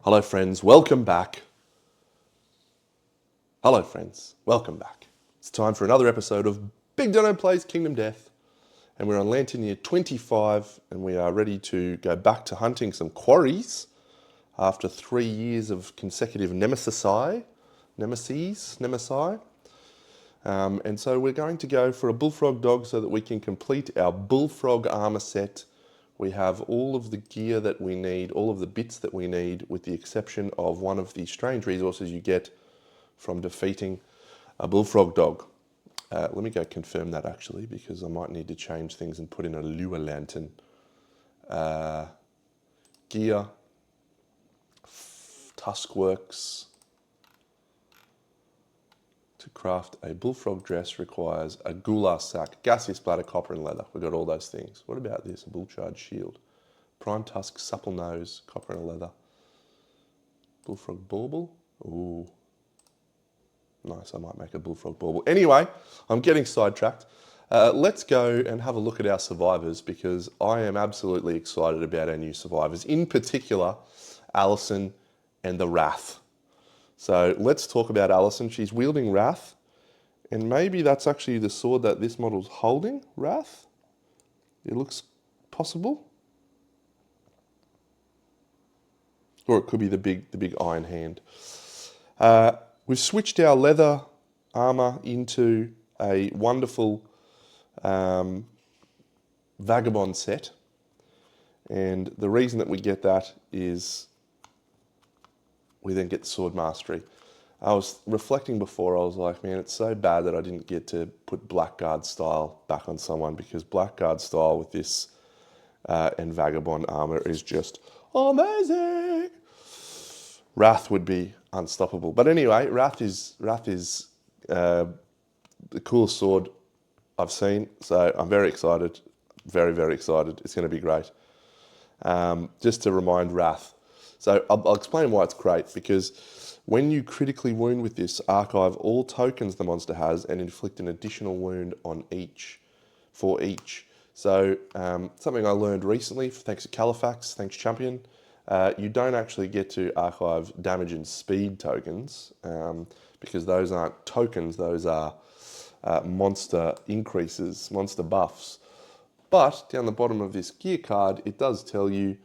Hello friends, welcome back. Hello friends, welcome back. It's time for another episode of BigDenoPlays Kingdom Death. And we're on Lantern Year 25 and we are ready to go back to hunting some quarries after 3 years of consecutive nemesis. And so we're going to go for a bullfrog dog so that we can complete our bullfrog armor set. We have all of the gear that we need, all of the bits that we need, with the exception of one of the strange resources you get from defeating a bullfrog dog. Let me go confirm that actually, because I might need to change things and put in a lure lantern. Gear, Tuskworks. To craft a bullfrog dress requires a gular sack, gaseous bladder, copper and leather. We've got all those things. What about this? A bull charge shield. Prime tusk, supple nose, copper and leather. Bullfrog bauble. Ooh. Nice, I might make a bullfrog bauble. Anyway, I'm getting sidetracked. Let's go and have a look at our survivors, because I am absolutely excited about our new survivors. In particular, Alison and the Wrath. So let's talk about Alison. She's wielding Wrath, and maybe that's actually the sword that this model's holding, Wrath. It looks possible. Or it could be the big iron hand. We've switched our leather armor into a wonderful vagabond set. And the reason that we get that is we then get the sword mastery. I was reflecting before, I was like, man, it's so bad that I didn't get to put Blackguard style back on someone, because Blackguard style with this and vagabond armor is just amazing. Wrath would be unstoppable. But anyway, Wrath is the coolest sword I've seen, so I'm very excited, very, very excited. It's going to be great. Just to remind Wrath, so I'll explain why it's great, because when you critically wound with this, archive all tokens the monster has and inflict an additional wound on each, for each. So something I learned recently, thanks to Califax, thanks Champion, you don't actually get to archive damage and speed tokens, because those aren't tokens, those are monster increases, monster buffs. But down the bottom of this gear card, it does tell you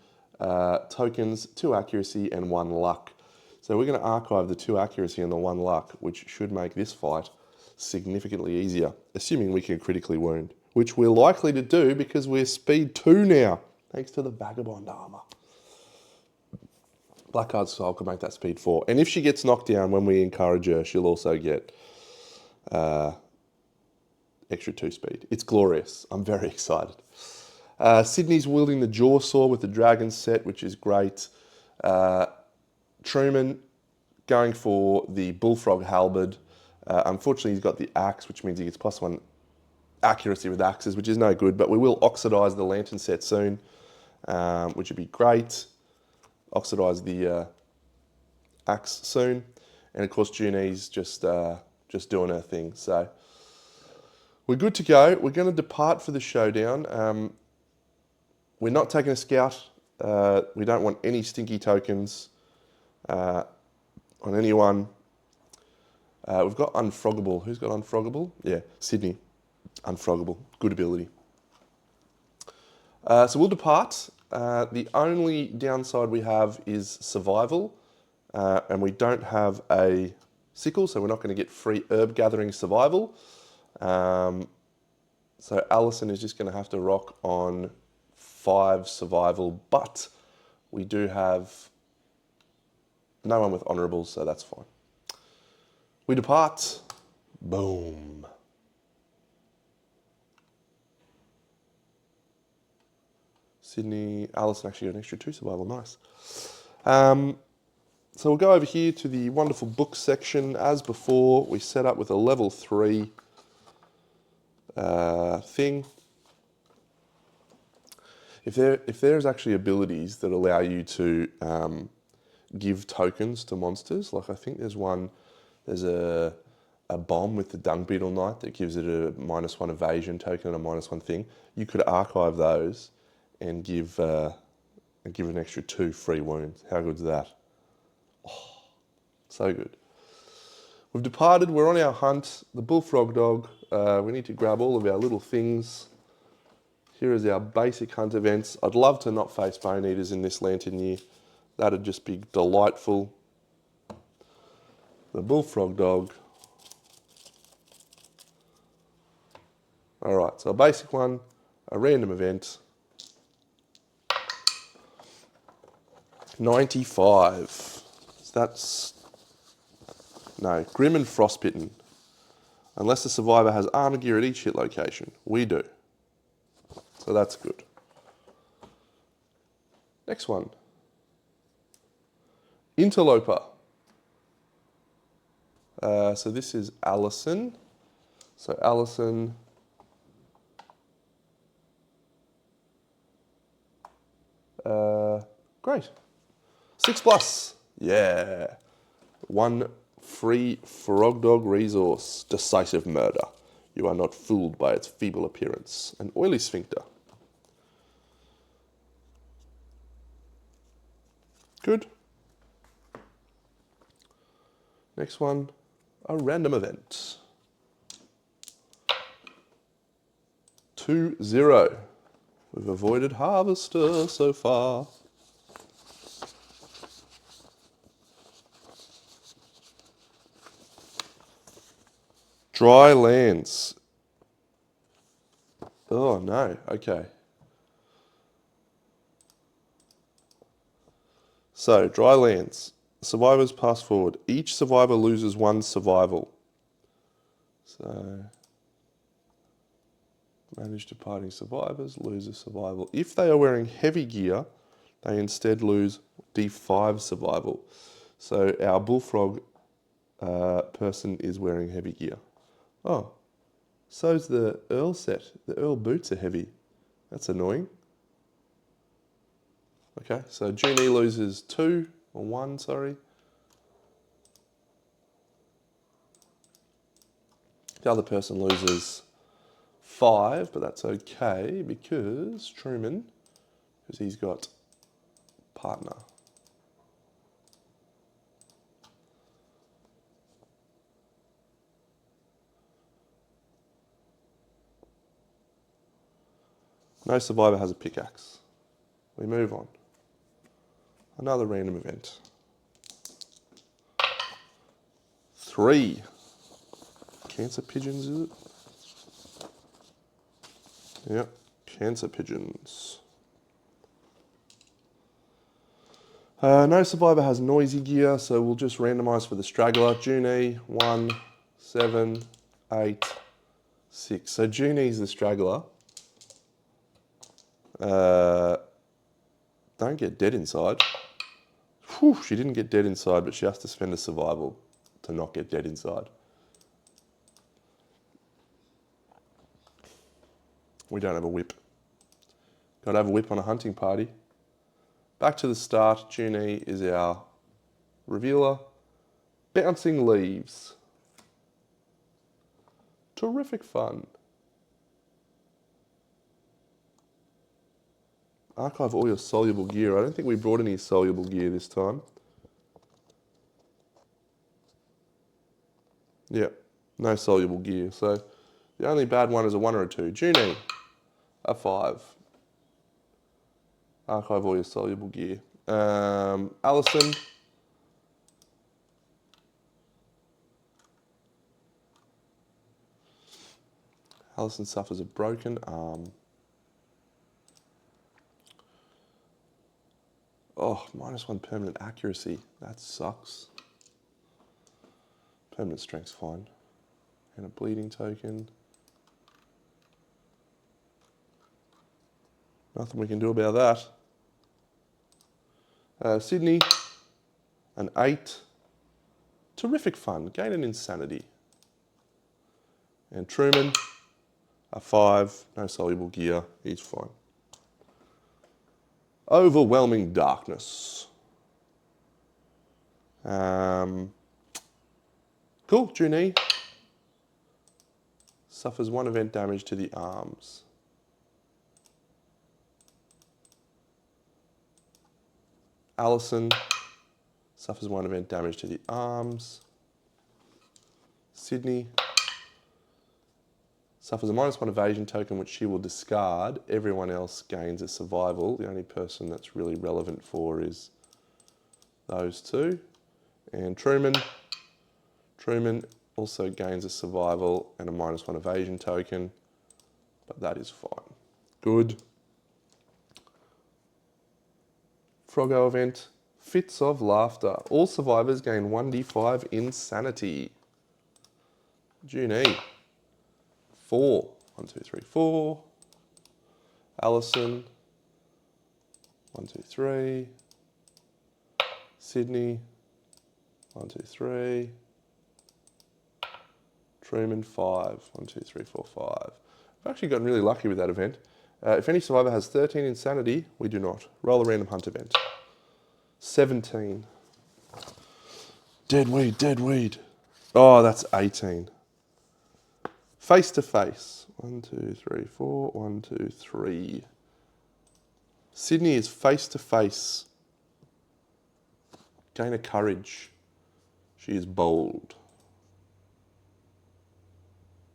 tokens, 2 accuracy and 1 luck. So we're going to archive the 2 accuracy and the 1 luck, which should make this fight significantly easier, assuming we can critically wound, which we're likely to do because we're speed 2 now, thanks to the vagabond armor. Blackguard style can make that speed 4. And if she gets knocked down when we encourage her, she'll also get extra 2 speed. It's glorious. I'm very excited. Sydney's wielding the jaw saw with the dragon set, which is great. Truman going for the bullfrog halberd. Unfortunately, he's got the axe, which means he gets +1 accuracy with axes, which is no good, but we will oxidize the lantern set soon, which would be great. Oxidize the axe soon. And of course, Junie's just doing her thing. So we're good to go. We're going to depart for the showdown. We're not taking a scout. We don't want any stinky tokens on anyone. We've got Unfroggable. Who's got Unfroggable? Yeah, Sydney. Unfroggable. Good ability. So we'll depart. The only downside we have is survival. And we don't have a sickle, so we're not going to get free herb gathering survival. So Alison is just going to have to rock on 5 survival, but we do have no one with honourables, so that's fine. We depart. Boom. Sydney, Alison actually got an extra 2 survival, nice. So we'll go over here to the wonderful book section. As before, we set up with a level 3 thing. If there's actually abilities that allow you to give tokens to monsters, like I think there's a bomb with the dung beetle knight that gives it a -1 evasion token and a -1 thing. You could archive those and give an extra 2 free wounds. How good's that? So good. We've departed, we're on our hunt, the bullfrog dog. We need to grab all of our little things. Here is our basic hunt events. I'd love to not face bone eaters in this lantern year. That'd just be delightful. The bullfrog dog. All right, so a basic one, a random event. 95. That's, no, grim and frostbitten. Unless the survivor has armor gear at each hit location. We do. So that's good. Next one. Interloper. So this is Allison. So Allison. Great. 6+. Yeah. 1 free Frogdog resource. Decisive murder. You are not fooled by its feeble appearance. An oily sphincter. Good. Next one, a random event. 2-0. We've avoided Harvester so far. Dry lands. Oh no, okay. So, dry lands. Survivors pass forward. Each survivor loses 1 survival. So, manage departing survivors, lose a survival. If they are wearing heavy gear, they instead lose D5 survival. So our bullfrog person is wearing heavy gear. Oh, so's the Earl set. The Earl boots are heavy. That's annoying. Okay, so Junie loses 2, or 1, sorry. The other person loses 5, but that's okay because Truman, because he's got partner. No survivor has a pickaxe. We move on. Another random event. 3. Cancer pigeons, is it? Yep, cancer pigeons. No survivor has noisy gear, so we'll just randomise for the straggler. Junie, 1, 7, 8, 6. So Junie's the straggler. Don't get dead inside. Whew, she didn't get dead inside, but she has to spend a survival to not get dead inside. We don't have a whip. Got to have a whip on a hunting party. Back to the start, Junie is our revealer. Bouncing leaves. Terrific fun. Archive all your soluble gear. I don't think we brought any soluble gear this time. Yep, no soluble gear. So the only bad one is a 1 or a 2. Junie, a 5. Archive all your soluble gear. Allison. Allison suffers a broken arm. Oh, -1 permanent accuracy. That sucks. Permanent strength's fine. And a bleeding token. Nothing we can do about that. Sydney, an 8. Terrific fun. Gain an insanity. And Truman, a 5. No soluble gear. He's fine. Overwhelming darkness. Cool, Junie. Suffers 1 event damage to the arms. Allison suffers 1 event damage to the arms. Sydney suffers a -1 evasion token, which she will discard. Everyone else gains a survival. The only person that's really relevant for is those two. And Truman also gains a survival and a -1 evasion token, but that is fine. Good. Froggo event, Fits of Laughter. All survivors gain 1d5 insanity. Junie, 4. 1, 2, 3, 4. Allison, 1, 2, 3. Sydney, 1, 2, 3. Truman, 5. 1, 2, 3, 4, 5. I've actually gotten really lucky with that event. If any survivor has 13 insanity, we do not. Roll a random hunt event. 17. Dead weed, dead weed. Oh, that's 18. Face to face. 1, 2, 3, 4. 1, 2, 3. Sydney is face to face. Gain a courage. She is bold.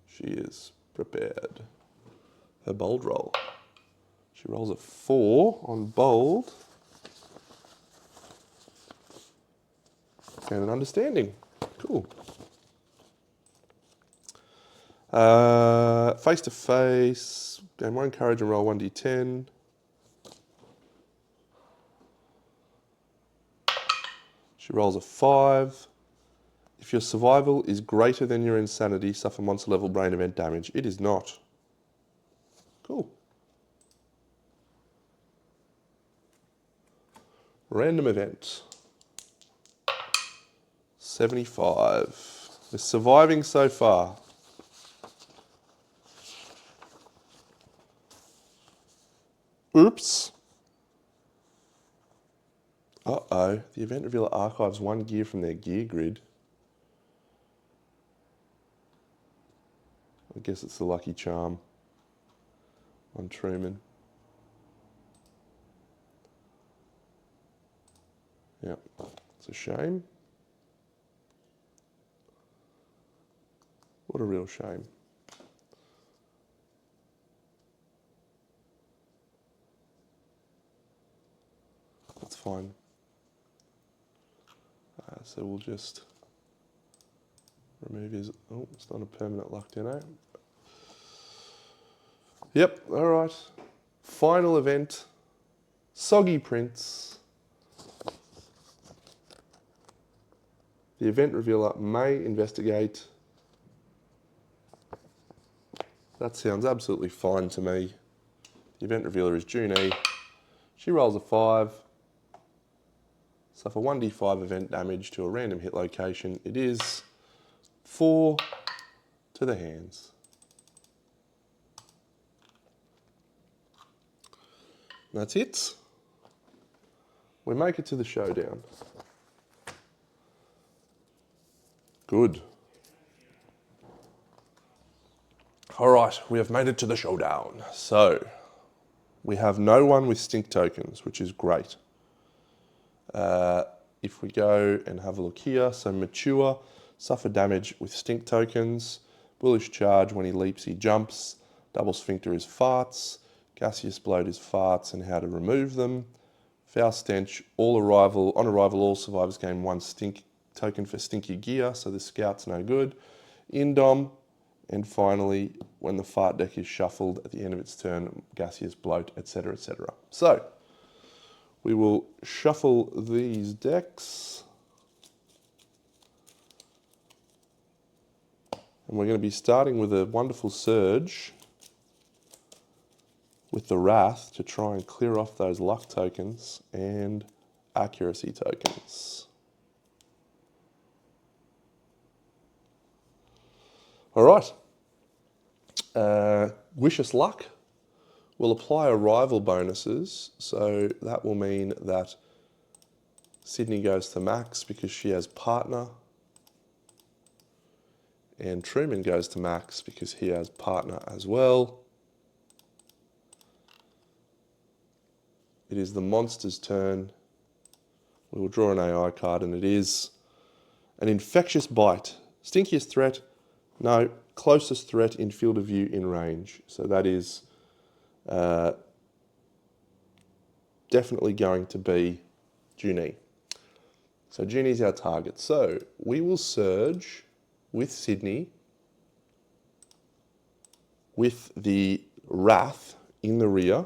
She is prepared. Her bold roll. She rolls a 4 on bold. And an understanding. Cool. Face to face. Gain 1 courage and roll 1d10. She rolls a 5. If your survival is greater than your insanity, suffer monster level brain event damage. It is not. Cool. Random event. 75. We're surviving so far. Oops. Uh-oh. The event revealer archives 1 gear from their gear grid. I guess it's the lucky charm on Truman. Yep, it's a shame. What a real shame. That's fine. So we'll just remove his... Oh, it's not a permanent locked in, eh? Yep, all right. Final event. Soggy Prince. The event revealer may investigate. That sounds absolutely fine to me. The event revealer is Junie. She rolls a 5. Suffer 1d5 event damage to a random hit location. It is 4 to the hands. That's it. We make it to the showdown. Good. All right, we have made it to the showdown. So, we have no one with stink tokens, which is great. If we go and have a look here, so mature, suffer damage with stink tokens, bullish charge, when he leaps he jumps, double sphincter is farts, gaseous bloat is farts and how to remove them, foul stench, on arrival all survivors gain 1 stink token for stinky gear, so the scout's no good, indom, and finally when the fart deck is shuffled at the end of its turn, gaseous bloat, etc, etc. So, we will shuffle these decks. And we're going to be starting with a wonderful surge with the Wrath to try and clear off those luck tokens and accuracy tokens. All right. Wish us luck. We'll apply arrival bonuses, so that will mean that Sydney goes to max because she has partner, and Truman goes to max because he has partner as well. It is the monster's turn We will draw an AI card, and it is an infectious bite. Stinkiest threat? No. Closest threat in field of view in range. So that is definitely going to be Junie. So Junie's our target. So we will surge with Sydney with the Wrath in the rear.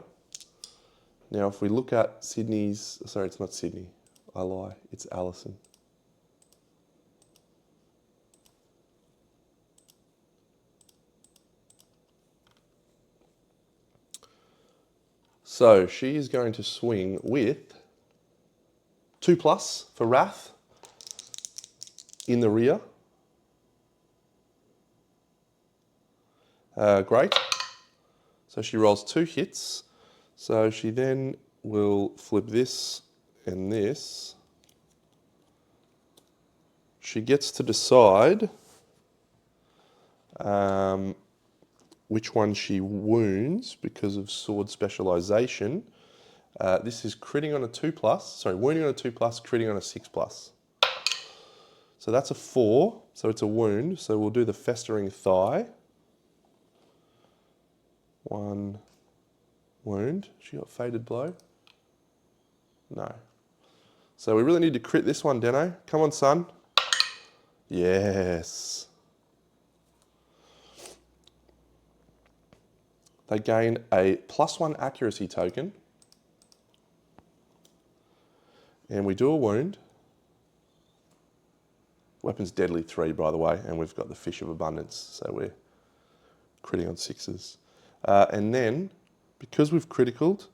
Now if we look at Sydney's, sorry, it's not Sydney, I lie, it's Alison. So she is going to swing with 2+ for Wrath in the rear. Great. So she rolls 2 hits. So she then will flip this and this. She gets to decide which one she wounds because of sword specialization. This is critting on a 2+, sorry, wounding on a 2+, critting on a 6+. So that's a 4, so it's a wound. So we'll do the festering thigh. 1 wound. She got faded blow? No. So we really need to crit this one, Deno. Come on, son. Yes. They gain a +1 accuracy token. And we do a wound. Weapon's deadly 3, by the way, and we've got the Fish of Abundance, so we're critting on 6s. And then, because we've criticaled,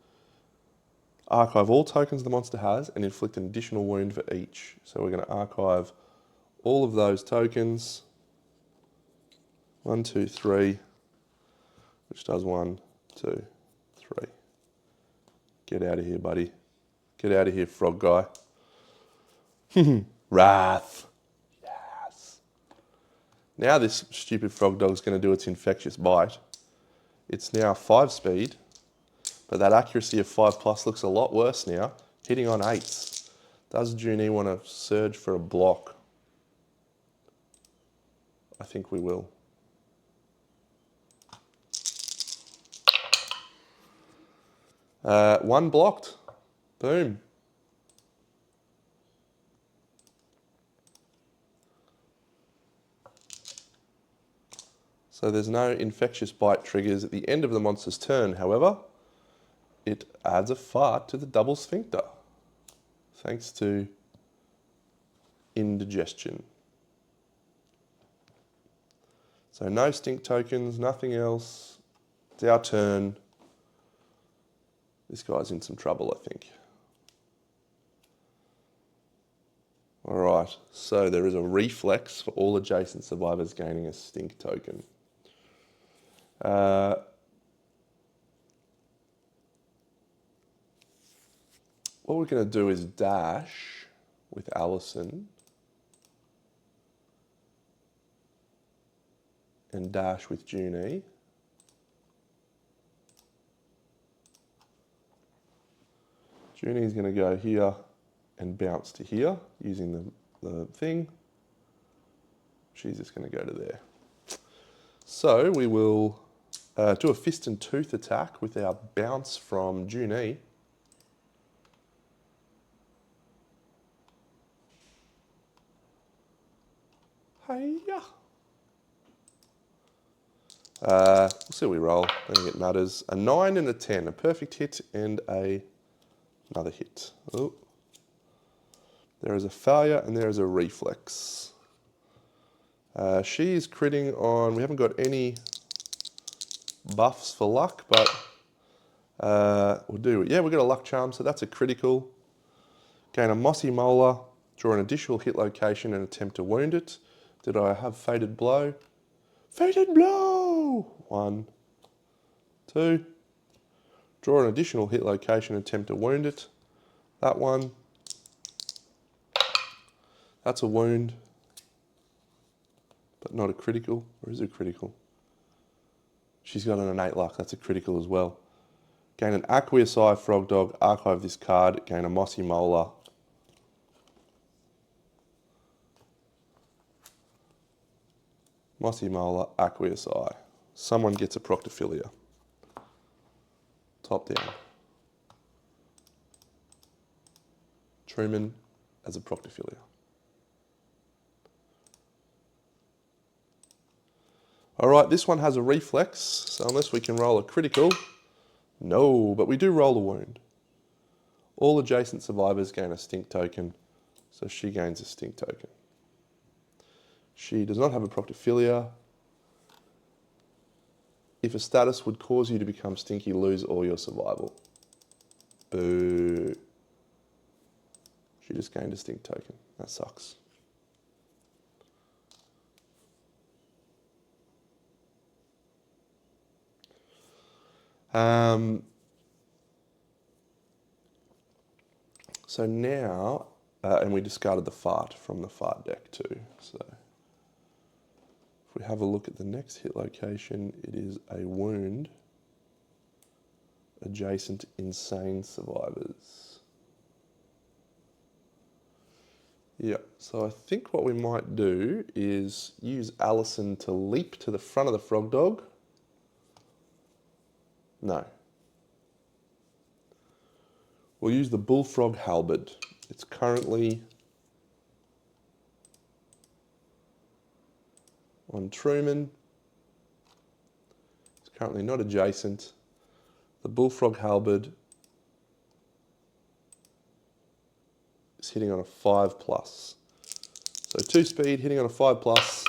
archive all tokens the monster has and inflict an additional wound for each. So we're going to archive all of those tokens. 1, 2, 3, which does 1, 2, 3. Get out of here, buddy. Get out of here, frog guy. Wrath. Yes. Now this stupid frog dog's going to do its infectious bite. It's now 5 speed, but that accuracy of 5+ looks a lot worse now, hitting on 8s. Does Junie want to surge for a block? I think we will. One blocked. Boom. So there's no infectious bite triggers at the end of the monster's turn. However, it adds a fart to the double sphincter, thanks to indigestion. So no stink tokens, nothing else. It's our turn. This guy's in some trouble, I think. All right, so there is a reflex for all adjacent survivors gaining a stink token. What we're going to do is dash with Alison and dash with Junie. Junie's going to go here and bounce to here using the thing. She's just going to go to there. So we will do a fist and tooth attack with our bounce from Junie. Hiya. We'll see what we roll. I don't think it matters. A 9 and a 10, a perfect hit and another hit. Oh. There is a failure and there is a reflex. She is critting on, we haven't got any buffs for luck, but we'll do it. Yeah, we've got a luck charm, so that's a critical. Gain a mossy molar, draw an additional hit location and attempt to wound it. Did I have fated blow? Fated blow! 1, 2. Draw an additional hit location and attempt to wound it. That one. That's a wound, but not a critical. Or is it critical? She's got an innate luck. That's a critical as well. Gain an Aqueous Eye Frog Dog. Archive this card. Gain a Mossy Molar. Mossy molar, aqueous eye. Someone gets a proctophilia. Top down. Truman as a proctophilia. All right, this one has a reflex, so unless we can roll a critical, no, but we do roll a wound. All adjacent survivors gain a stink token, so she gains a stink token. She does not have a proctophilia. If a status would cause you to become stinky, lose all your survival. Boo. She just gained a stink token. That sucks. So now, and we discarded the fart from the fart deck too. So if we have a look at the next hit location, it is a wound adjacent insane survivors. Yeah, so I think what we might do is use Allison to leap to the front of the frog dog. No. We'll use the bullfrog halberd. It's currently on Truman. It's currently not adjacent. The bullfrog halberd is hitting on a 5+. So 2 speed, hitting on a 5+,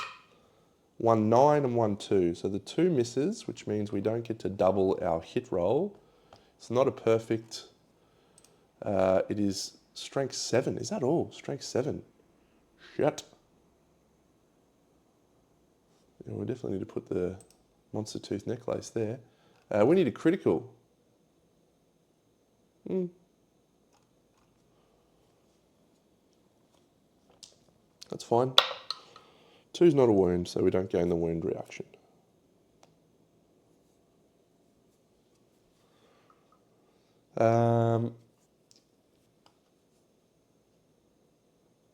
1 9 and 1 2. So the 2 misses, which means we don't get to double our hit roll. It's not a perfect. It is strength 7. Is that all? Strength 7. Shit. Yeah, we definitely need to put the monster tooth necklace there. We need a critical. That's fine. 2's not a wound, so we don't gain the wound reaction.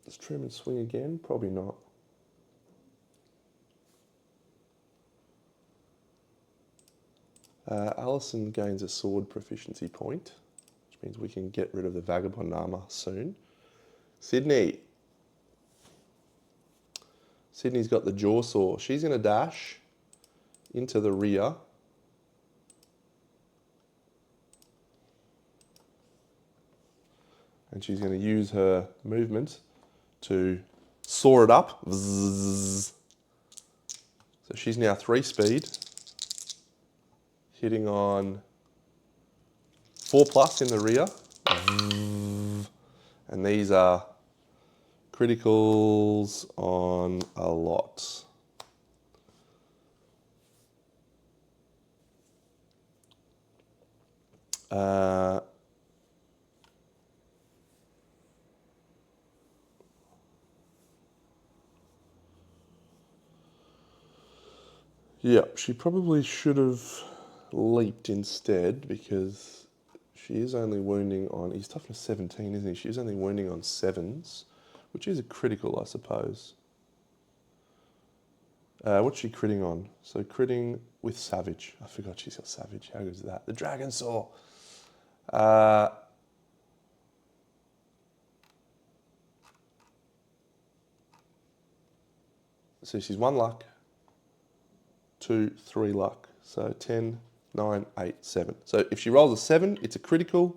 Does Truman swing again? Probably not. Allison gains a sword proficiency point, which means we can get rid of the vagabond armor soon. Sydney. Sydney's got the jaw saw. She's going to dash into the rear. And she's going to use her movement to saw it up. So she's now 3 speed, hitting on 4+ in the rear. And these are criticals on a lot. Yeah, she probably should have leaped instead because she is only wounding on, he's toughness 17, isn't he? She's only wounding on 7s, which is a critical, I suppose. What's she critting on? So critting with Savage. I forgot she's got Savage. How good is that? The Dragon Saw. So she's 1 luck. 2, 3 luck. So 10, 9, 8, 7. So if she rolls a 7, it's a critical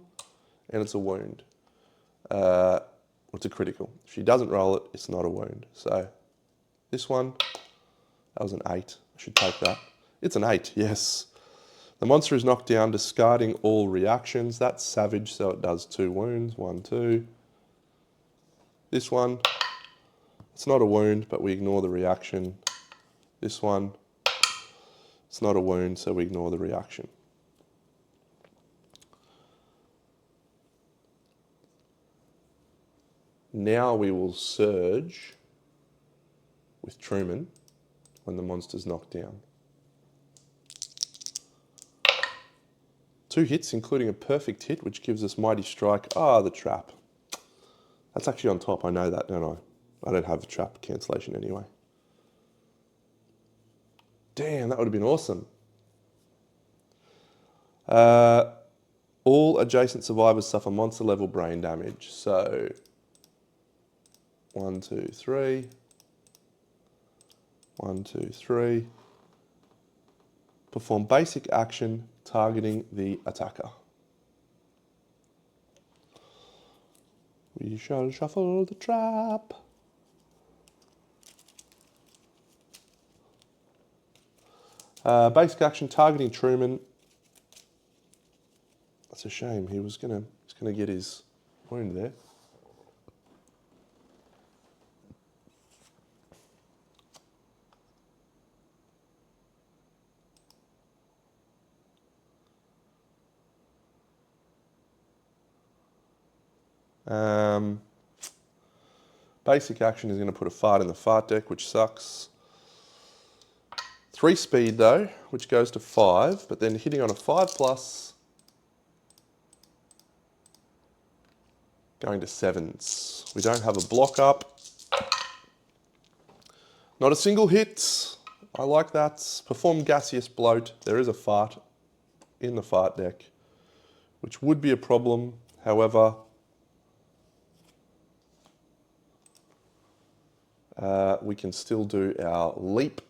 and it's a wound. It's a critical. If she doesn't roll it, it's not a wound. So this one, that was an 8. I should take that. It's an 8, yes. The monster is knocked down, discarding all reactions. That's Savage, so it does 2 wounds. 1, 2. This one, it's not a wound, but we ignore the reaction. This one, it's not a wound, so we ignore the reaction. Now we will surge with Truman when the monster's knocked down. 2 hits, including a perfect hit, which gives us Mighty Strike. Ah, the trap. That's actually on top. I know that, don't I? I don't have a trap cancellation anyway. Damn, that would have been awesome. All adjacent survivors suffer monster level brain damage. So 1, 2, 3. 1, 2, 3. Perform basic action targeting the attacker. We shall shuffle the trap. Basic action targeting Truman. That's a shame. He's gonna get his wound there. Basic action is going to put a fart in the fart deck, which sucks. 3 speed though, which goes to 5, but then hitting on a 5+, going to 7s. We don't have a block up. Not a single hit. I like that. Perform gaseous bloat. There is a fart in the fart deck, which would be a problem. However, we can still do our leap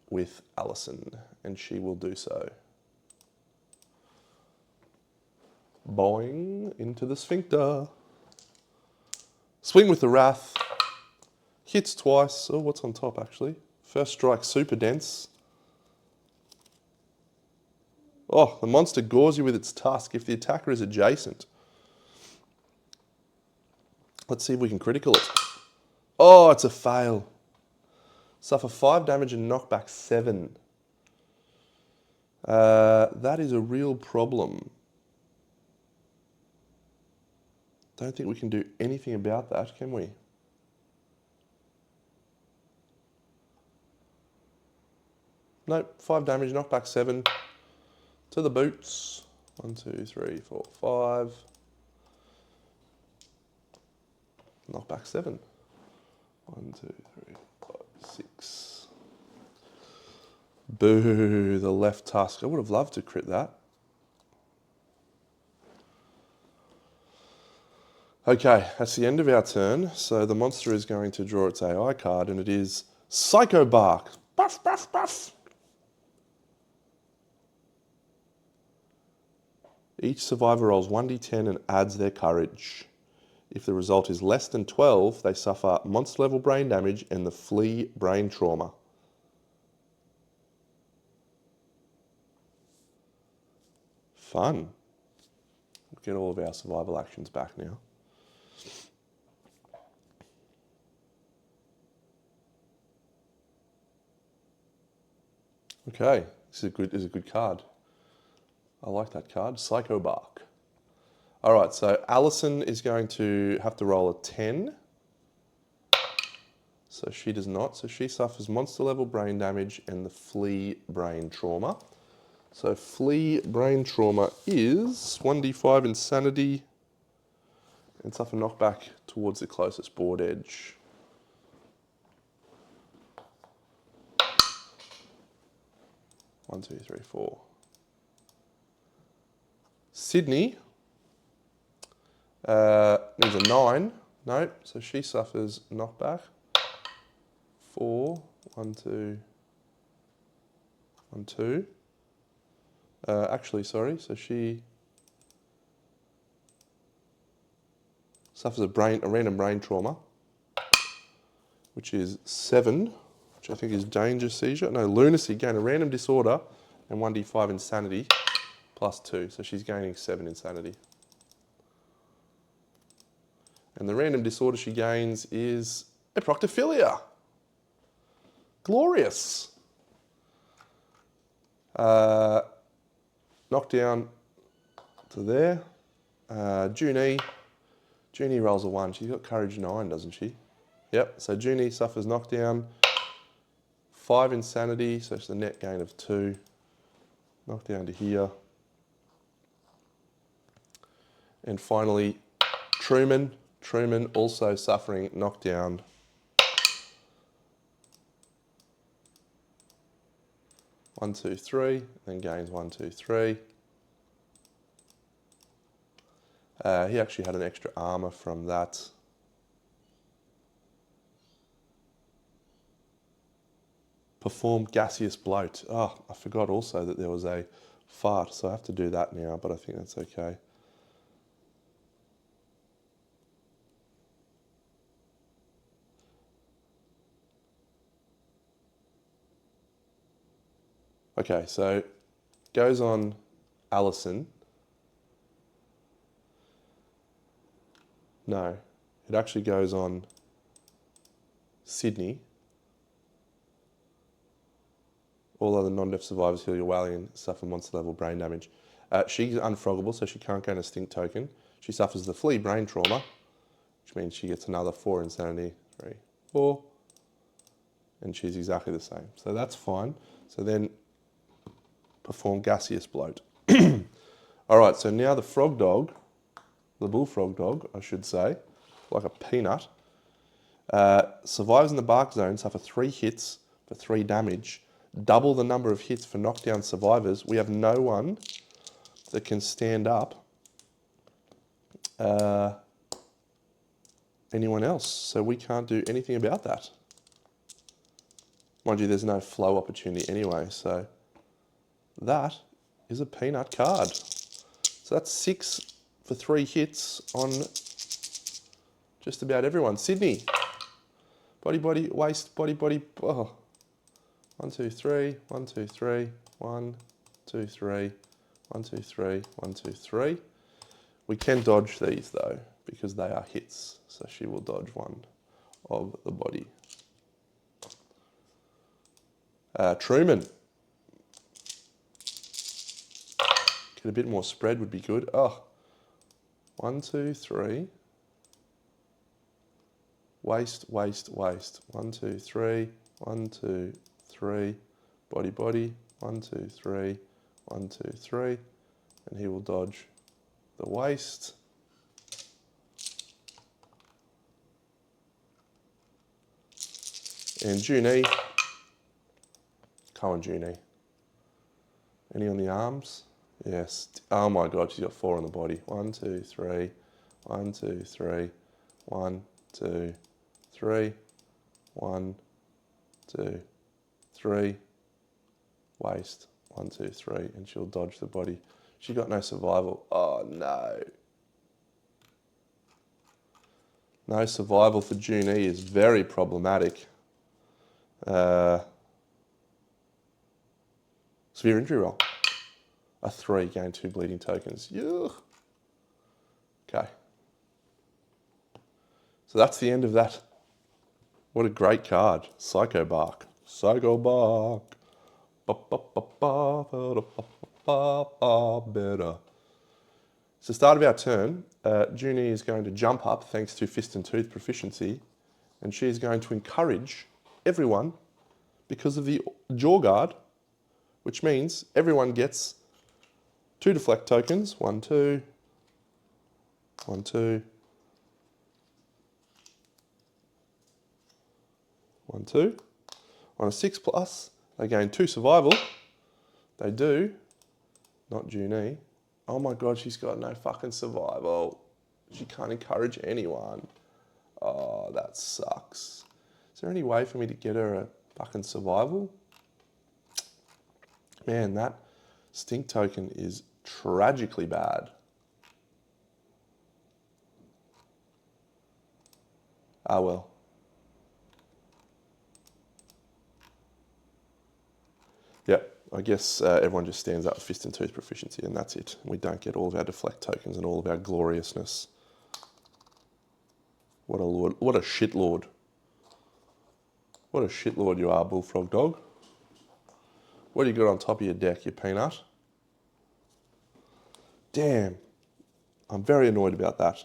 with Allison, and she will do so. Boing into the sphincter. Swing with the Wrath. Hits twice. Oh, what's on top actually? First strike super dense. Oh, the monster gores you with its tusk if the attacker is adjacent. Let's see if we can critical it. Oh, it's a fail. Suffer 5 damage and knockback 7. That is a real problem. Don't think we can do anything about that, can we? Nope, 5 damage, knockback 7. To the boots. 1, 2, 3, 4, 5. Knockback 7. 1, 2, 3, 5, 6. Boo, the left tusk. I would have loved to crit that. Okay, that's the end of our turn. So the monster is going to draw its AI card, and it is Psycho Bark. Buff, buff, buff. Each survivor rolls 1d10 and adds their courage. If the result is less than 12, they suffer monster level brain damage and the flee brain trauma. Fun. We'll get all of our survival actions back now. Okay, this is a good card. I like that card, Psycho Bark. All right, so Allison is going to have to roll a 10. So she does not. So she suffers monster level brain damage and the flee brain trauma. So flee brain trauma is 1d5 insanity and suffer knockback towards the closest board edge. One, two, three, 4. Sydney needs a 9. No, so she suffers knockback. 4, 1, 2, 1, 2. Actually, sorry, so she suffers a random brain trauma, which is 7, which I think is danger seizure. No, lunacy, gain a random disorder, and 1d5 insanity, plus 2. So she's gaining 7 insanity. And the random disorder she gains is eproctophilia. Glorious. Knockdown to there. Junie rolls a 1. She's got courage 9, doesn't she? Yep, so Junie suffers knockdown. 5 insanity, so it's the net gain of 2. Knockdown to here. And finally, Truman also suffering knockdown. 1, 2, 3, then gains 1, 2, 3. He actually had an extra armor from that. Perform gaseous bloat. Oh, I forgot also that there was a fart, so I have to do that now, but I think that's okay. Okay, so goes on Allison. No, it actually goes on Sydney. All other non-deaf survivors heal your whaling and suffer monster level brain damage. She's unfroggable, so she can't gain a stink token. She suffers the flea brain trauma, which means she gets another 4 insanity. 3, 4. And she's exactly the same. So that's fine. So then perform gaseous bloat. All right, so now the frog dog, the bullfrog dog, I should say, like a peanut, survives in the bark zone, suffer 3 hits for 3 damage, double the number of hits for knockdown survivors. We have no one that can stand up anyone else, so we can't do anything about that. Mind you, there's no flow opportunity anyway, so that is a peanut card. So that's 6 for 3 hits on just about everyone. Sydney. Body, body, waist, body, body. Oh. 1, 2, 3, 1, 2, 3, 1, 2, 3, 1, 2, 3, 1, 2, 3. We can dodge these though, because they are hits. So she will dodge one of the body. Truman. Get a bit more spread would be good. Oh. 1, 2, 3. Waist, waist, waist. 1, 2, 3, 1, 2, 3. Body, body. 1, 2, 3, 1, 2, 3. And he will dodge the waist. And Junie. Come on, Junie. Any on the arms? Yes. Oh my God, she's got 4 on the body. 1, 2, 3. 1, 2, 3. 1, 2, 3. 1, 2, 3. Waist. 1, 2, 3. And she'll dodge the body. She got no survival. Oh no. No survival for Junie is very problematic. Severe injury roll. A 3, gain 2 bleeding tokens. Yuck. Okay. So that's the end of that. What a great card. Psycho Bark. Psycho Bark. Better. So start of our turn, Junie is going to jump up thanks to Fist and Tooth proficiency, and she is going to encourage everyone because of the jaw guard, which means everyone gets 2 deflect tokens. 1, 2, 1, 2, 1, 2. On a 6+, they gain 2 survival. They do. Not Junie. Oh my God, she's got no fucking survival. She can't encourage anyone. Oh, that sucks. Is there any way for me to get her a fucking survival? Man, that stink token is tragically bad. Ah well. Yep, I guess everyone just stands up with Fist and Tooth proficiency and that's it. We don't get all of our deflect tokens and all of our gloriousness. What a lord, what a shitlord. What a shitlord you are, Bullfrog Dog. What do you got on top of your deck, you peanut? Damn, I'm very annoyed about that.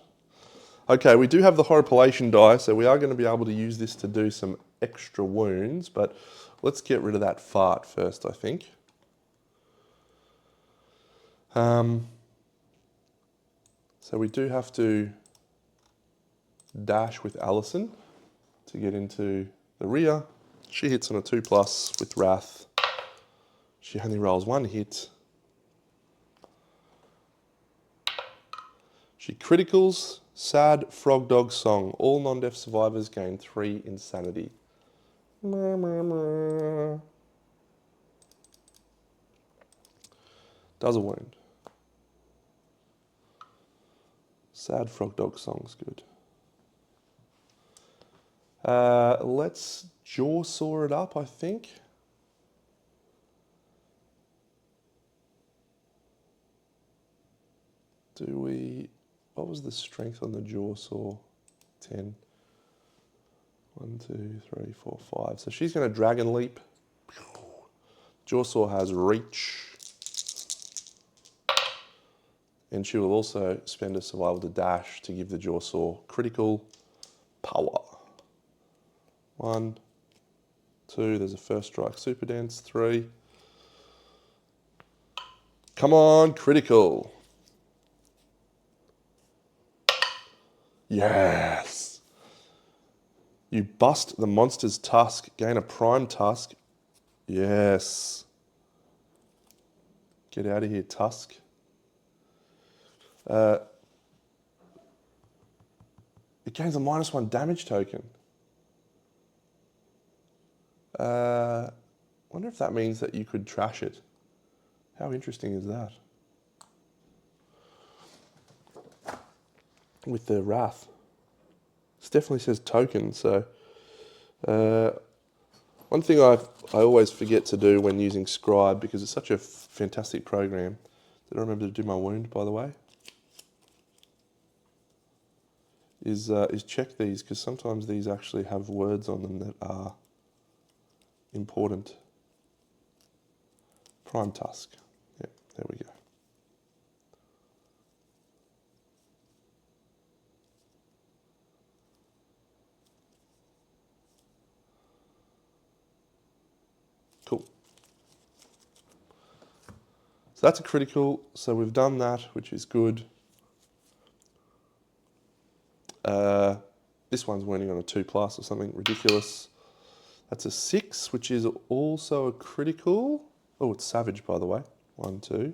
Okay, we do have the Horripilation die, so we are going to be able to use this to do some extra wounds, but let's get rid of that fart first, I think. So we do have to dash with Allison to get into the rear. She hits on a 2+ with Wrath. She only rolls 1 hit. She criticals Sad Frogdog Song. All non-deaf survivors gain 3 insanity. Does a wound. Sad Frogdog Song's good. Let's jaw saw it up, I think. Do we... What was the strength on the jaw saw? 10. 1, 2, 3, 4, 5. So she's going to dragon leap. Jaw saw has reach. And she will also spend a survival to dash to give the jaw saw critical power. 1, 2, there's a first strike super dance. 3. Come on, critical. Yes. You bust the monster's tusk, gain a prime tusk. Yes. Get out of here, tusk. It gains a -1 damage token. Wonder if that means that you could trash it. How interesting is that? With the wrath. This definitely says token, so one thing I always forget to do when using Scribe, because it's such a fantastic program. Did I remember to do my wound, by the way? Is check these, because sometimes these actually have words on them that are important. Prime Tusk. Yep, there we go. Cool. So that's a critical. So we've done that, which is good. This one's winning on a 2+ or something ridiculous. That's a 6, which is also a critical. Oh, it's savage, by the way. 1, 2.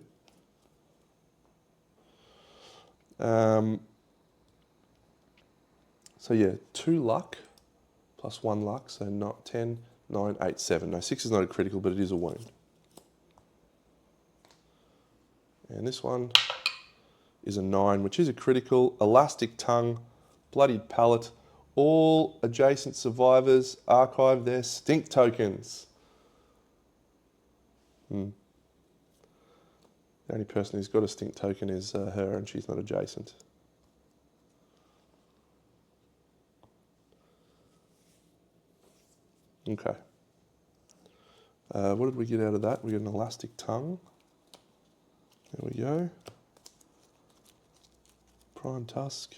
So yeah, 2 luck plus 1 luck, so not 10, 9, 8, 7. No, 6 is not a critical, but it is a wound. And this one is a 9, which is a critical. Elastic tongue, bloodied palate. All adjacent survivors archive their stink tokens. The only person who's got a stink token is her, and she's not adjacent. Okay. What did we get out of that? We got an elastic tongue. There we go. Prime tusk.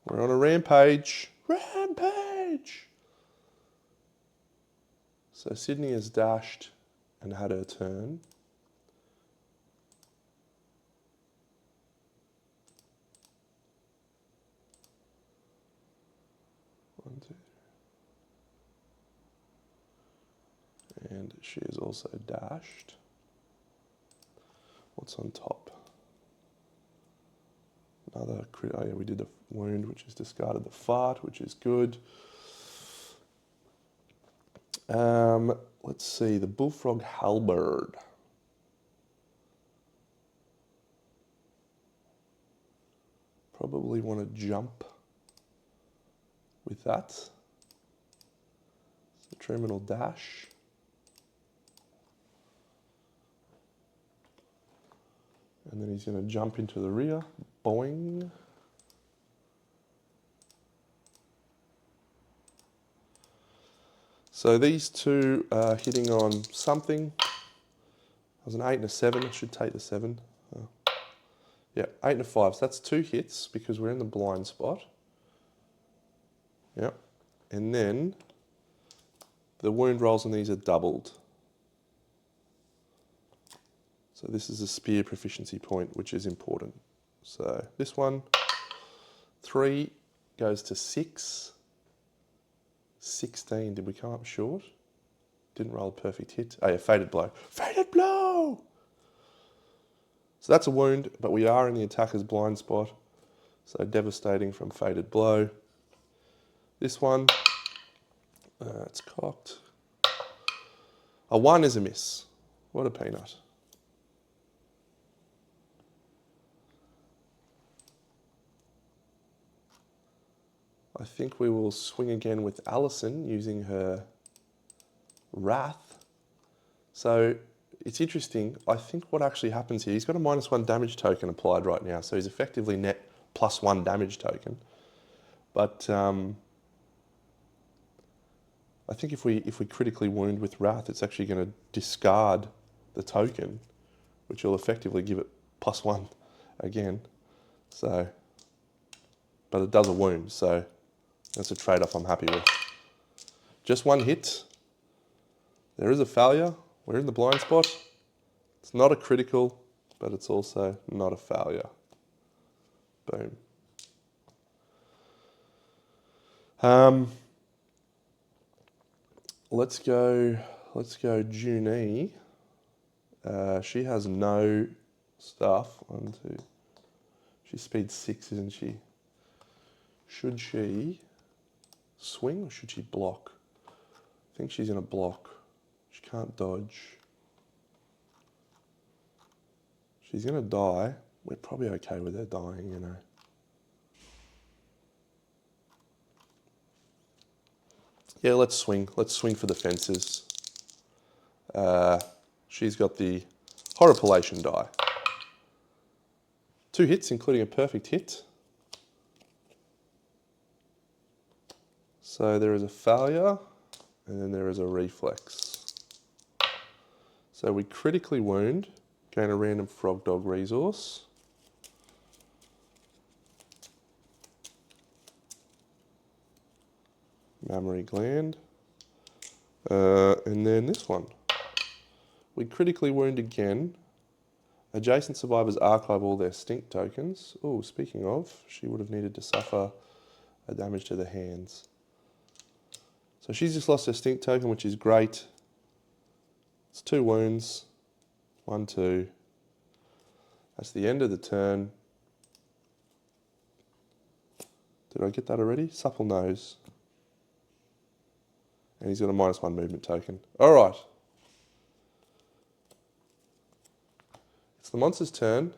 We're on a rampage. Rampage! So Sydney has dashed and had her turn. One, two. And she is also dashed. What's on top? Another crit. Oh yeah, we did the wound, which is discarded the fart, which is good. Let's see, the bullfrog halberd. Probably want to jump with that. So terminal dash. And then he's going to jump into the rear. Boing. So these two are hitting on something. That was an 8 and a 7. I should take the 7. Yeah, 8 and a 5. So that's 2 hits because we're in the blind spot. Yep. And then the wound rolls on these are doubled. So this is a spear proficiency point, which is important. So this one, 3 goes to 6. 16, did we come up short? Didn't roll a perfect hit. Oh yeah, Fated Blow. Fated Blow! So that's a wound, but we are in the attacker's blind spot. So devastating from Fated Blow. This one, it's cocked. A 1 is a miss. What a peanut. I think we will swing again with Alison using her Wrath. So it's interesting. I think what actually happens here, he's got a -1 damage token applied right now. So he's effectively net +1 damage token. But I think if we critically wound with Wrath, it's actually going to discard the token, which will effectively give it +1 again. So, but it does a wound, so that's a trade-off I'm happy with. Just 1 hit. There is a failure. We're in the blind spot. It's not a critical, but it's also not a failure. Boom. Let's go Junie. She has no stuff. 1, 2. She's speed 6, isn't she? Should she swing or should she block? I think she's in a block. She can't dodge. She's gonna die. We're probably okay with her dying, you know. Yeah, let's swing. Let's swing for the fences. She's got the Horripilation die. 2 hits, including a perfect hit. So there is a failure, and then there is a reflex. So we critically wound, gain a random Frogdog resource. Mammary gland. And then this one. We critically wound again. Adjacent survivors archive all their stink tokens. Oh, speaking of, she would have needed to suffer a damage to the hands. So she's just lost her stink token, which is great. It's 2 wounds. 1, 2. That's the end of the turn. Did I get that already? Supple nose. And he's got a -1 movement token. All right. It's the monster's turn.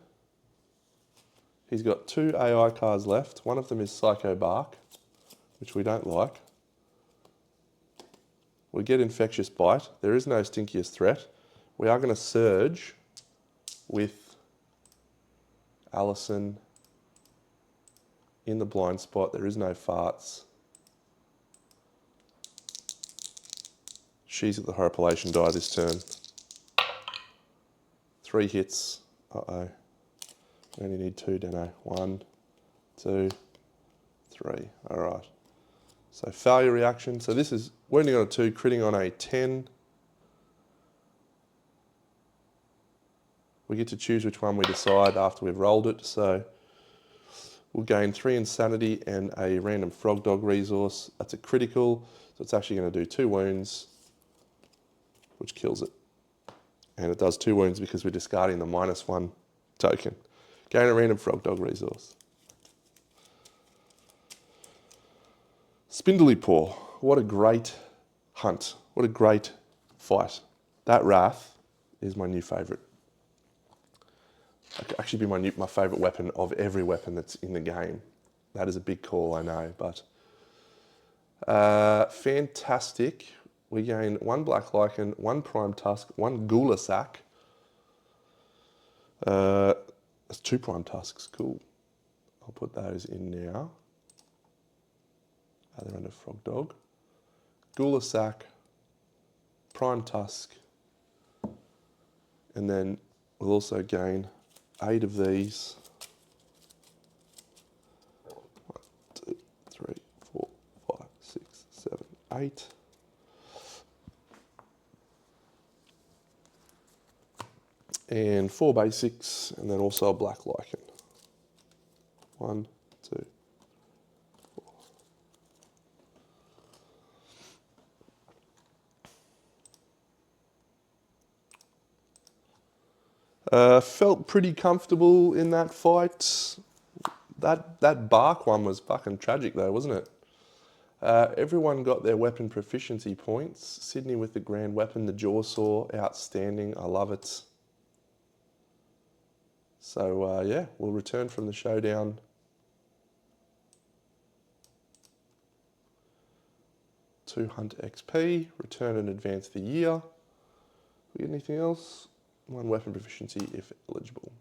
He's got 2 AI cards left. One of them is Psycho Bark, which we don't like. We get Infectious Bite. There is no stinkiest threat. We are going to surge with Alison in the blind spot. There is no farts. She's at the Horripilation die this turn. 3 hits. Uh-oh. We only need 2, Deno. 1, 2, 3. All right. So failure reaction. So this is wounding on a 2, critting on a 10. We get to choose which one we decide after we've rolled it. So we'll gain 3 insanity and a random Frogdog resource. That's a critical. So it's actually going to do 2 wounds, which kills it. And it does 2 wounds because we're discarding the -1 token. Gain a random Frogdog resource. Spindly Paw. What a great hunt. What a great fight. That Wrath is my new favourite. That could actually be my favourite weapon of every weapon that's in the game. That is a big call, I know, but fantastic. We gain 1 Black Lichen, 1 Prime Tusk, 1 Gulasak. That's 2 Prime Tusks, cool. I'll put those in now. They're under Frogdog. Gulasak, Prime Tusk, and then we'll also gain 8 of these. 1, 2, 3, 4, 5, 6, 7, 8. And 4 basics, and then also a Black Lichen. 1, 2, 4. Felt pretty comfortable in that fight. That bark one was fucking tragic though, wasn't it? Everyone got their weapon proficiency points. Sydney with the grand weapon, the jaw saw, outstanding. I love it. So yeah, we'll return from the showdown. To hunt XP, return and advance the year. We get anything else? One weapon proficiency if eligible.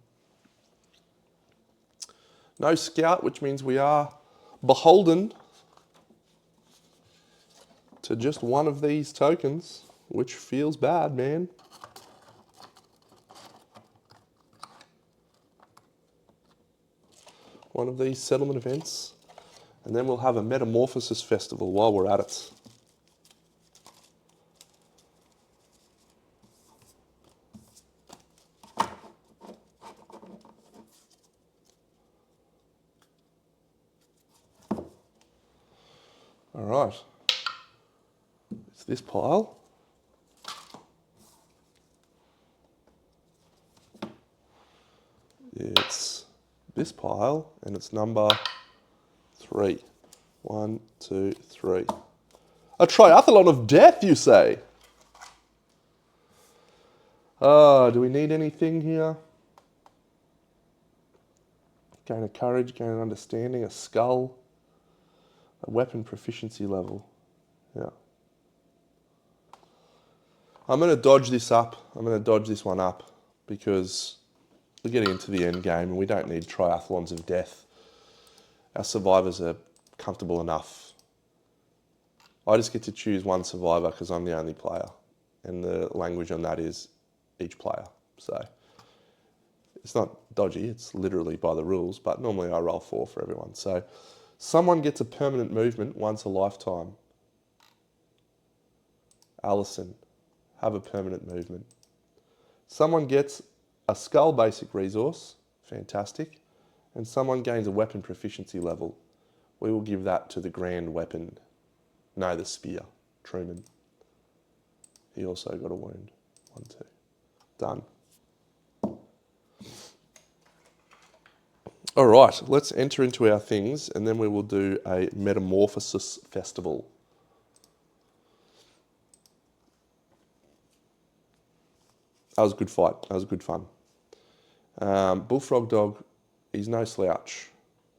No scout, which means we are beholden to just one of these tokens, which feels bad, man. One of these settlement events, and then we'll have a Metamorphosis Festival while we're at it. All right, it's this pile. It's this pile, and it's number 3. 1, 2, 3. A triathlon of death, you say? Do we need anything here? Gain of courage, gain of understanding, a skull, a weapon proficiency level. Yeah. I'm going to dodge this up. I'm going to dodge this one up because we're getting into the end game and we don't need triathlons of death. Our survivors are comfortable enough. I just get to choose one survivor because I'm the only player. And the language on that is each player. So it's not dodgy, it's literally by the rules, but normally I roll 4 for everyone. So someone gets a permanent movement once a lifetime. Allison, have a permanent movement. Someone gets a skull basic resource, fantastic. And someone gains a weapon proficiency level. We will give that to the grand weapon. No, the spear, Truman. He also got a wound. 1, 2. Done. All right, let's enter into our things and then we will do a Metamorphosis Festival. That was a good fight. That was good fun. Bullfrog Dog, he's no slouch.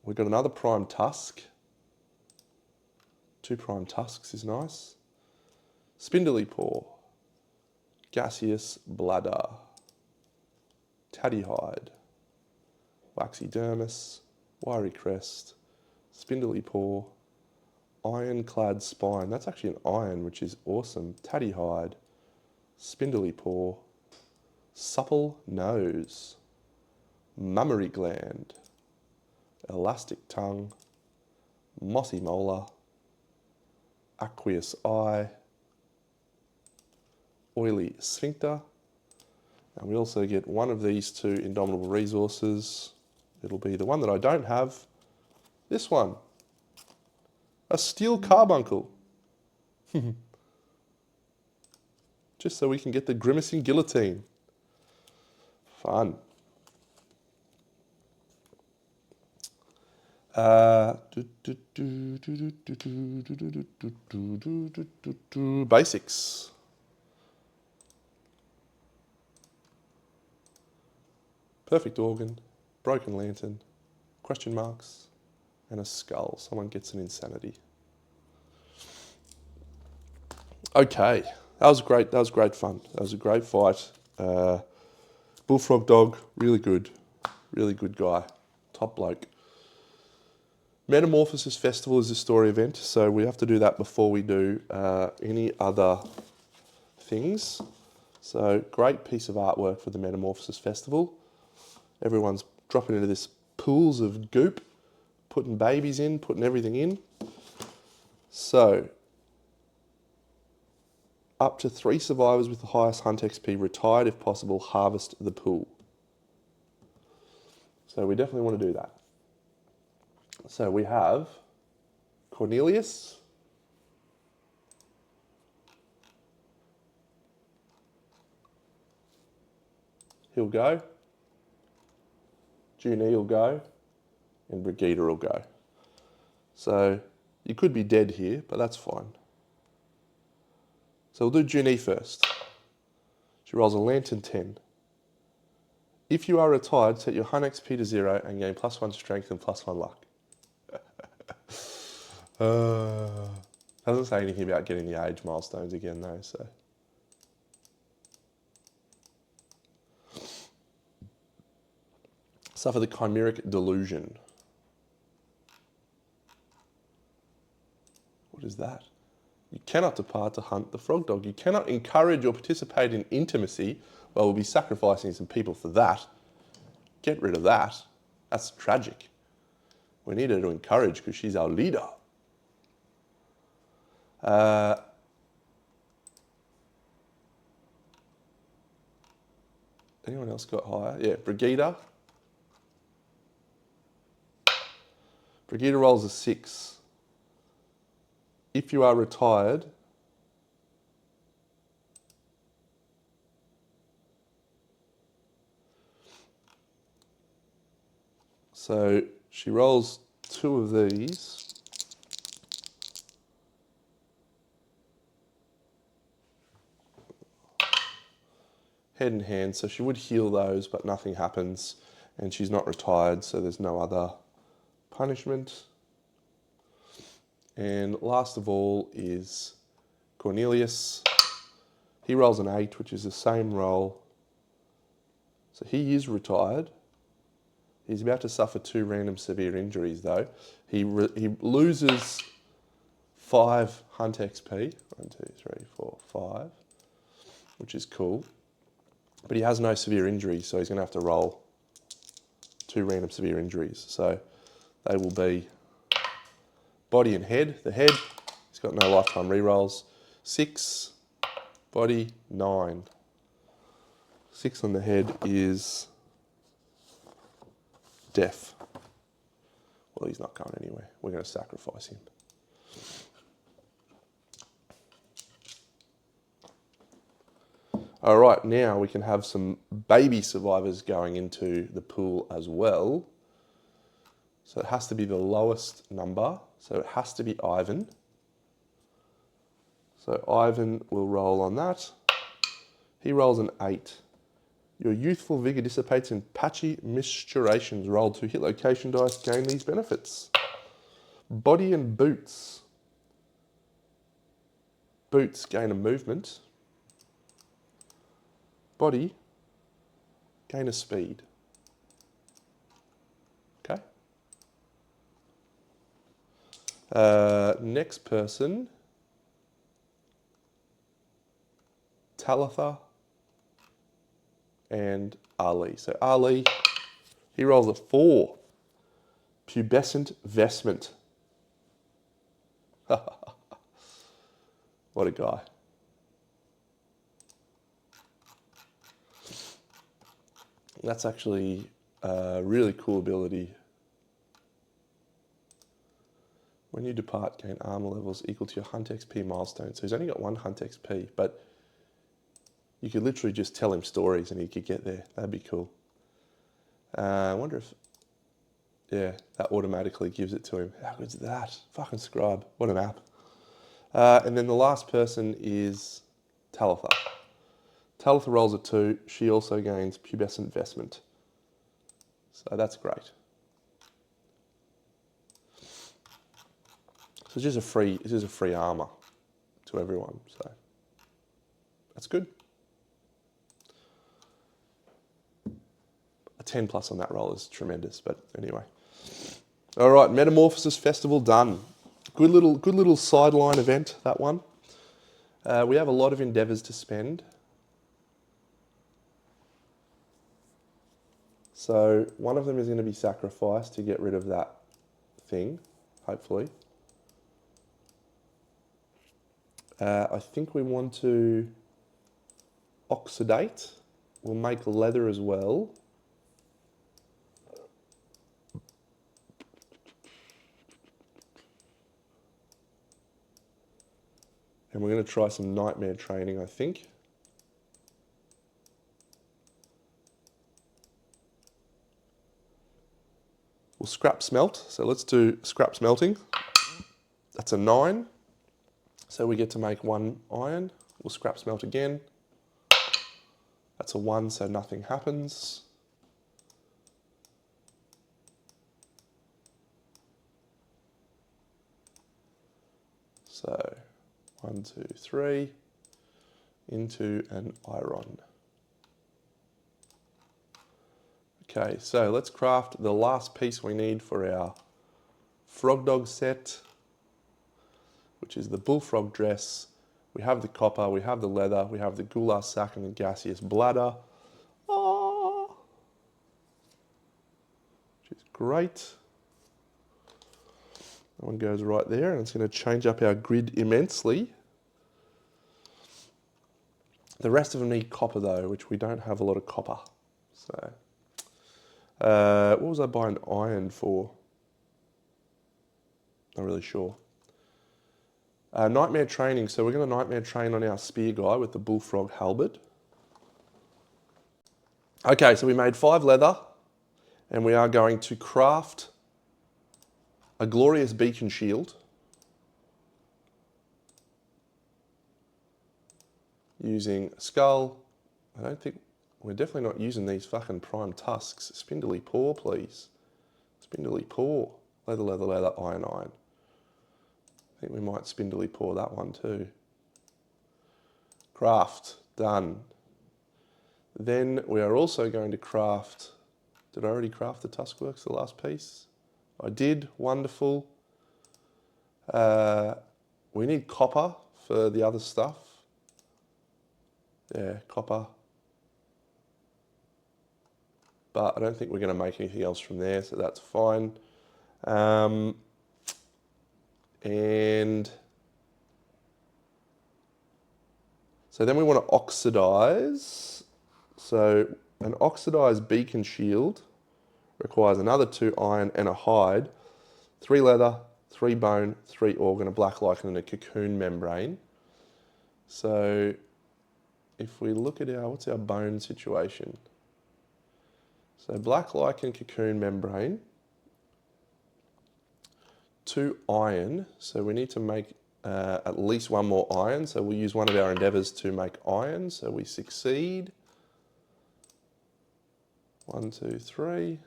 We've got another Prime Tusk. 2 Prime Tusks is nice. Spindly Paw. Gaseous Bladder. Tatty Hide. Waxydermis. Wiry Crest. Spindly Paw. Ironclad Spine. That's actually an iron, which is awesome. Tatty Hide. Spindly Paw. Supple Nose. Mammary Gland. Elastic Tongue. Mossy Molar. Aqueous Eye. Oily Sphincter. And we also get one of these 2 Indomitable Resources. It'll be the one that I don't have. This one. A Steel Carbuncle. Just so we can get the Grimacing Guillotine. Fun. Basics. Perfect Organ, Broken Lantern, question marks, and a skull. Someone gets an insanity. Okay, that was great. That was great fun. That was a great fight. Bullfrog Dog, really good guy, top bloke. Metamorphosis Festival is a story event, so we have to do that before we do any other things. So great piece of artwork for the Metamorphosis Festival. Everyone's dropping into this pools of goop, putting babies in, putting everything in. So up to 3 survivors with the highest hunt XP retired, if possible, harvest the pool. So we definitely want to do that. So we have Cornelius, he'll go. Junie will go, and Brigida will go. So you could be dead here, but that's fine. So we'll do Junie first. She rolls a Lantern 10. If you are retired, set your Hunt XP to 0 and gain +1 strength and +1 luck. Doesn't say anything about getting the age milestones again though, so. Suffer the chimeric delusion. What is that? You cannot depart to hunt the frog dog. You cannot encourage or participate in intimacy. Well, we'll be sacrificing some people for that. Get rid of that. That's tragic. We need her to encourage because she's our leader. Anyone else got higher? Yeah, Brigida. Brigida rolls a 6. If you are retired, so she rolls 2 of these. Head and hand, so she would heal those, but nothing happens, and she's not retired, so there's no other punishment. And last of all is Cornelius. He rolls an 8, which is the same roll. So he is retired. He's about to suffer 2 random severe injuries though. He loses 5 Hunt XP. 1, 2, 3, 4, 5, which is cool. But he has no severe injuries, so he's going to have to roll 2 random severe injuries. So they will be body and head. The head, he's got no lifetime rerolls. 6, body, 9. 6 on the head is death. Well, he's not going anywhere. We're going to sacrifice him. All right, now we can have some baby survivors going into the pool as well. So it has to be the lowest number. So it has to be Ivan. So Ivan will roll on that. He rolls an 8. Your youthful vigor dissipates in patchy misturations. Roll 2 hit location dice, gain these benefits. Body and boots. Boots gain a movement. Body, gain a speed. Okay. Next person, Talitha and Ali. So Ali, he rolls a 4. Pubescent vestment. What a guy. That's actually a really cool ability. When you depart, gain armor levels equal to your Hunt XP milestone. So he's only got 1 Hunt XP, but you could literally just tell him stories and he could get there. That'd be cool. I wonder if, yeah, that automatically gives it to him. How good's that? Fucking scribe. What an app. And then the last person is Talitha. Talitha rolls a 2. She also gains pubescent vestment. So that's great. So it's just a free armor to everyone. So that's good. A 10 plus on that roll is tremendous, but anyway. All right, Metamorphosis Festival done. Good little sideline event, that one. We have a lot of endeavors to spend. So one of them is going to be sacrificed to get rid of that thing, hopefully. I think we want to oxidate. We'll make leather as well. And we're going to try some nightmare training, I think. we'll scrap smelt. So let's do scrap smelting. That's a 9. So we get to make 1 iron. We'll scrap smelt again. That's a 1, so nothing happens. So 1, 2, 3 into an iron. Okay, so let's craft the last piece we need for our Frogdog set, which is the bullfrog dress. We have the copper, we have the leather, we have the gular sac and the gaseous bladder. Oh, which is great. That one goes right there, and it's going to change up our grid immensely. The rest of them need copper though, which we don't have a lot of copper. So, what was I buying iron for? Not really sure. Nightmare training. So we're going to nightmare train on our spear guy with the bullfrog halberd. Okay, so we made 5 leather, and we are going to craft a glorious beacon shield using skull. I don't think, we're definitely not using these fucking prime tusks. Spindly paw, please. Spindly paw. Leather, leather, leather, iron, iron. I think we might spindly paw that one too. Craft, done. Then we are also going to craft, did I already craft the tuskworks, the last piece? I did, wonderful. We need copper for the other stuff. Yeah, copper. But I don't think we're going to make anything else from there, so that's fine. And so then we want to oxidize. So an oxidized beacon shield requires another 2 iron and a hide, 3 leather, 3 bone, 3 organ, a black lichen and a cocoon membrane. So if we look at our, what's our bone situation? So black lichen, cocoon membrane, 2 iron, so we need to make at least 1 more iron, so we'll use one of our endeavours to make iron, so we succeed. 1, 2, 3,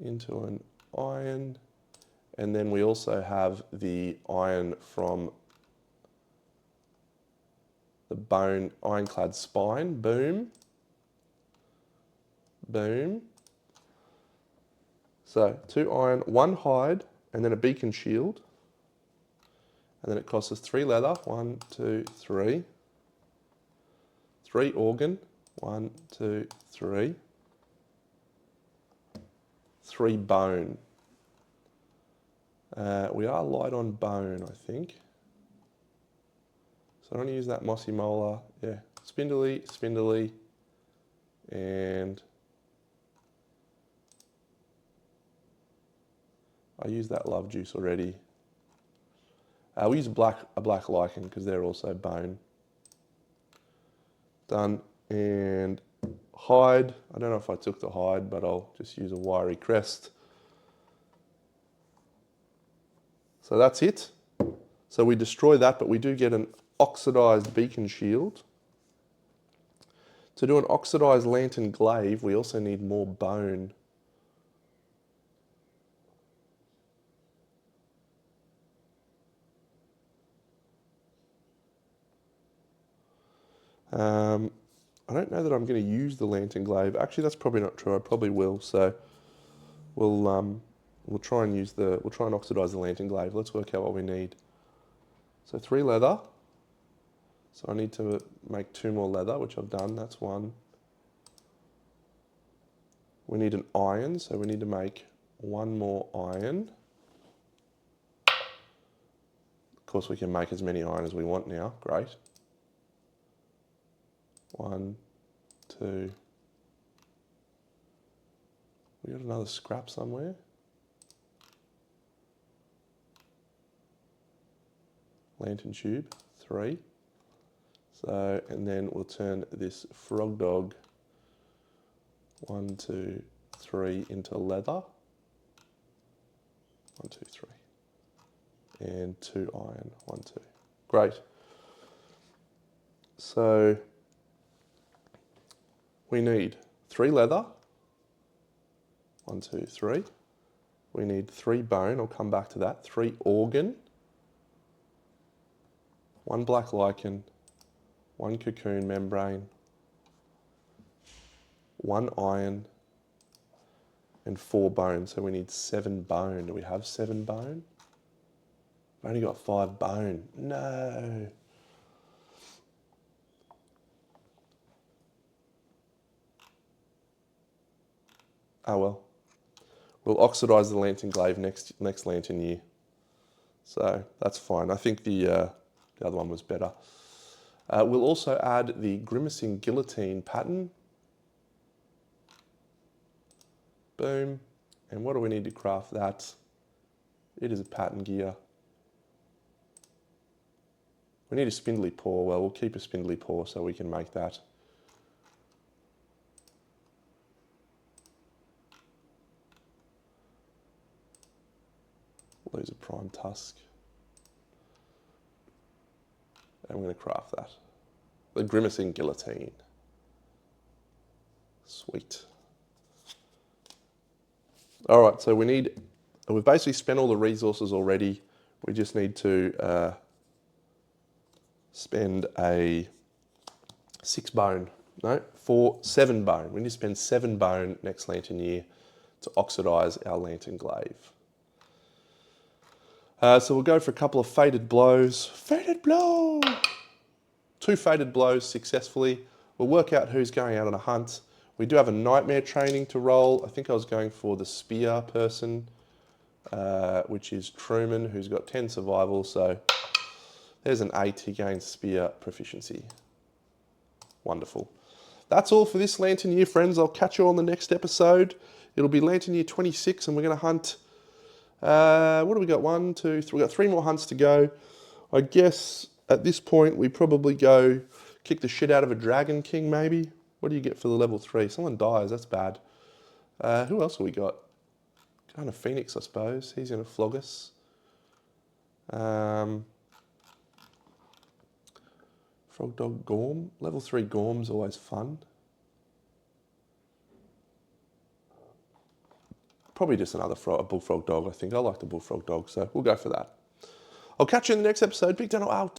into an iron, and then we also have the iron from the bone, ironclad spine, boom, boom. So 2 iron, 1 hide, and then a beacon shield. And then it costs us 3 leather, 1, 2, 3. 3 organ, 1, 2, 3. 3 bone. We are light on bone, I think. So I don't use that mossy molar. Yeah, spindly, spindly, and I use that love juice already. We use a black lichen because they're also bone. Done. And hide. I don't know if I took the hide, but I'll just use a wiry crest. So that's it. So we destroy that, but we do get an oxidized beacon shield. To do an oxidized lantern glaive, we also need more bone. I don't know that I'm going to use the lantern glaive. Actually, that's probably not true. I probably will. So we'll try and use we'll try and oxidize the lantern glaive. Let's work out what we need. So 3 leather. So I need to make 2 more leather, which I've done. That's 1. We need an iron, so we need to make 1 more iron. Of course, we can make as many iron as we want now. Great. 1, 2. We got another scrap somewhere. Lantern tube, 3. So, and then we'll turn this frog dog 1, 2, 3 into leather. 1, 2, 3. And 2 iron, 1, 2. Great. So we need 3 leather. 1, 2, 3. We need 3 bone, I'll come back to that. 3 organ. 1 black lichen. 1 cocoon membrane. 1 iron. And 4 bone. So we need 7 bone. Do we have 7 bone? I've only got 5 bone. No. Oh well. We'll oxidise the lantern glaive next lantern year. So that's fine. I think the other one was better. We'll also add the grimacing guillotine pattern. Boom. And what do we need to craft that? It is a pattern gear. We need a spindly paw. Well, we'll keep a spindly paw so we can make that. We'll lose a prime tusk. And we're going to craft that. The grimacing guillotine. Sweet. All right, so we've basically spent all the resources already. We just need to spend a 7 bone. We need to spend 7 bone next lantern year to oxidise our lantern glaive. So we'll go for a couple of fated blows. Fated blow! 2 fated blows successfully. We'll work out who's going out on a hunt. We do have a nightmare training to roll. I think I was going for the spear person, which is Truman, who's got 10 survival. So there's an 8. He gains spear proficiency. Wonderful. That's all for this lantern year, friends. I'll catch you on the next episode. It'll be lantern year 26, and we're going to hunt. What do we got? 1, 2, 3. We've got 3 more hunts to go. I guess at this point we probably go kick the shit out of a Dragon King, maybe. What do you get for the level 3? Someone dies, that's bad. Who else have we got? Kind of Phoenix, I suppose. He's going to flog us. Frogdog Gorm. Level 3 Gorm's always fun. Probably just a bullfrog dog, I think. I like the bullfrog dog, so we'll go for that. I'll catch you in the next episode. Big Deno out.